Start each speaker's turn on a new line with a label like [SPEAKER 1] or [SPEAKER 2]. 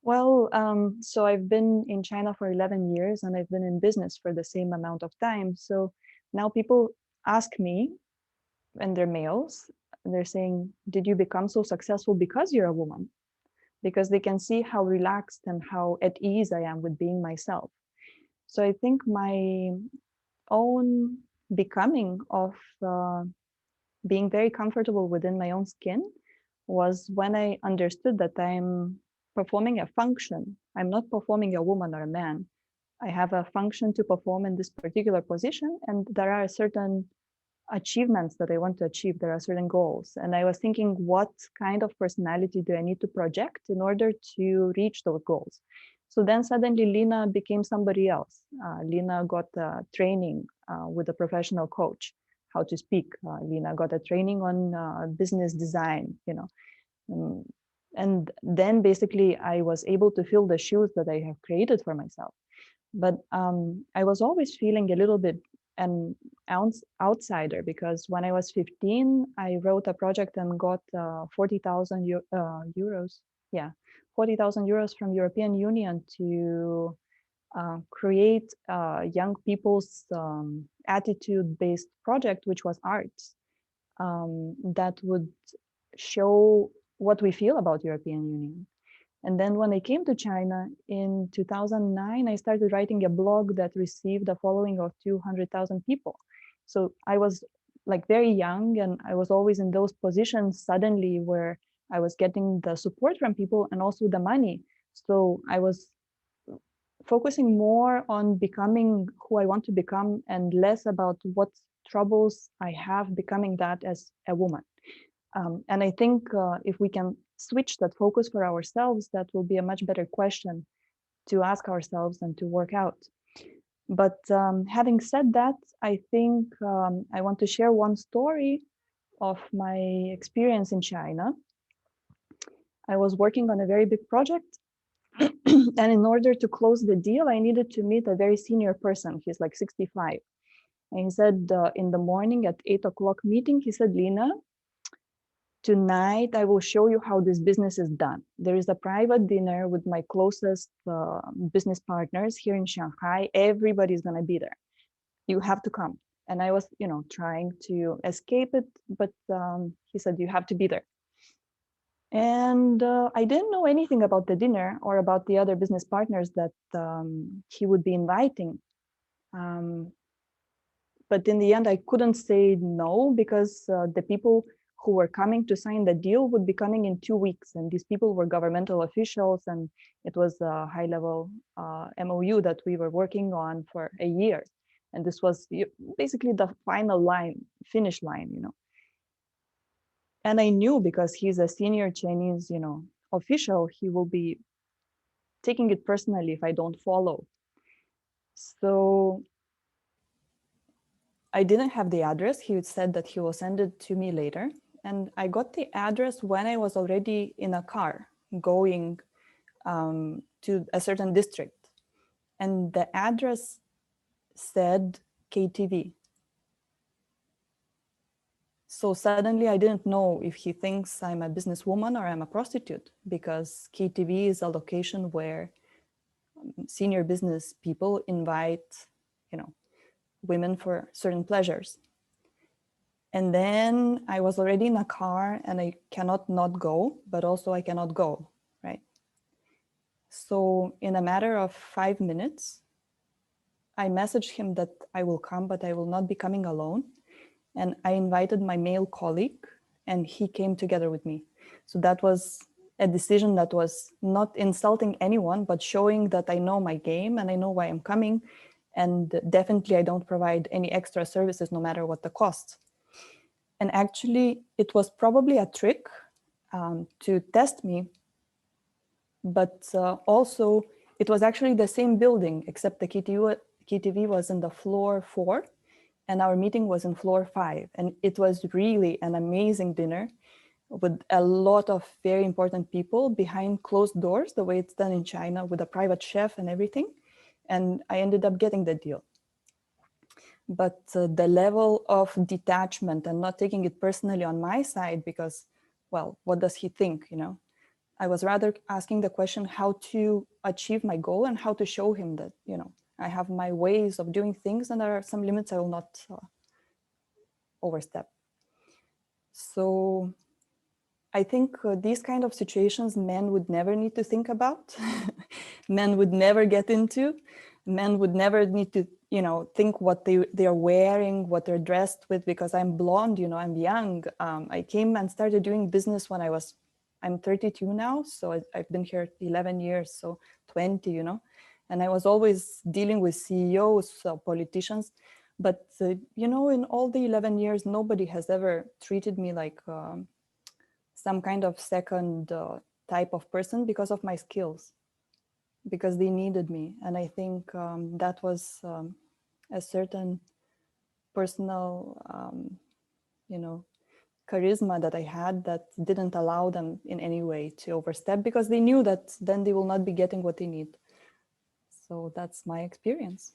[SPEAKER 1] Well, so I've been in China for 11 years and I've been in business for the same amount of time. So now people ask me, and they're males, they're saying, did you become so successful because you're a woman? Because they can see how relaxed and how at ease I am with being myself. So I think my own becoming of being very comfortable within my own skin was when I understood that I'm performing a function. I'm not performing a woman or a man. I have a function to perform in this particular position, and there are certain achievements that I want to achieve. There are certain goals. And I was thinking, what kind of personality do I need to project in order to reach those goals? So then suddenly Lina became somebody else. Lina got training with a professional coach, how to speak. Lina got a training on business design, and then basically I was able to fill the shoes that I have created for myself. But I was always feeling a little bit an outsider, because when I was 15, I wrote a project and got 40,000 euros. Yeah, 40,000 euros from European Union to create young people's attitude-based project, which was arts, that would show what we feel about European Union. And then when I came to China in 2009, I started writing a blog that received a following of 200,000 people. So I was like very young, and I was always in those positions suddenly where I was getting the support from people and also the money. So I was focusing more on becoming who I want to become and less about what troubles I have becoming that as a woman. And I think if we can switch that focus for ourselves, that will be a much better question to ask ourselves and to work out. But having said that, I think I want to share one story of my experience in China. I was working on a very big project. And in order to close the deal, I needed to meet a very senior person. He's like 65. And he said in the morning at 8 o'clock meeting, he said, Lina, tonight I will show you how this business is done. There is a private dinner with my closest business partners here in Shanghai. Everybody's going to be there. You have to come. And I was, trying to escape it, but he said, you have to be there. And I didn't know anything about the dinner or about the other business partners that he would be inviting. But in the end, I couldn't say no, because the people who were coming to sign the deal would be coming in 2 weeks. And these people were governmental officials, and it was a high-level MOU that we were working on for a year. And this was basically the final line, finish line, And I knew, because he's a senior Chinese, official, he will be taking it personally if I don't follow. So I didn't have the address. He said that he will send it to me later. And I got the address when I was already in a car going to a certain district. And the address said KTV. So suddenly I didn't know if he thinks I'm a businesswoman or I'm a prostitute, because KTV is a location where senior business people invite, women for certain pleasures. And then I was already in a car, and I cannot not go, but also I cannot go, right? So in a matter of 5 minutes, I messaged him that I will come, but I will not be coming alone. And I invited my male colleague, and he came together with me. So that was a decision that was not insulting anyone, but showing that I know my game and I know why I'm coming. And definitely I don't provide any extra services, no matter what the cost. And actually, it was probably a trick to test me, but also it was actually the same building, except the KTV was in the floor 4, and our meeting was in floor 5. And it was really an amazing dinner with a lot of very important people behind closed doors, the way it's done in China, with a private chef and everything. And I ended up getting the deal. But the level of detachment and not taking it personally on my side, because, well, what does he think, I was rather asking the question how to achieve my goal and how to show him that, you know, I have my ways of doing things and there are some limits I will not overstep. So I think these kind of situations men would never need to think about. Men would never get into. Men would never need to, you know, think what they are wearing, what they're dressed with, because I'm blonde, you know, I'm young. I came and started doing business when I'm 32 now, so I've been here 11 years, so 20, you know, and I was always dealing with CEOs, politicians, but you know, in all the 11 years, nobody has ever treated me like some kind of second type of person because of my skills, because they needed me. And I think that was a certain personal, you know, charisma that I had that didn't allow them in any way to overstep, because they knew that then they will not be getting what they need. So that's my experience.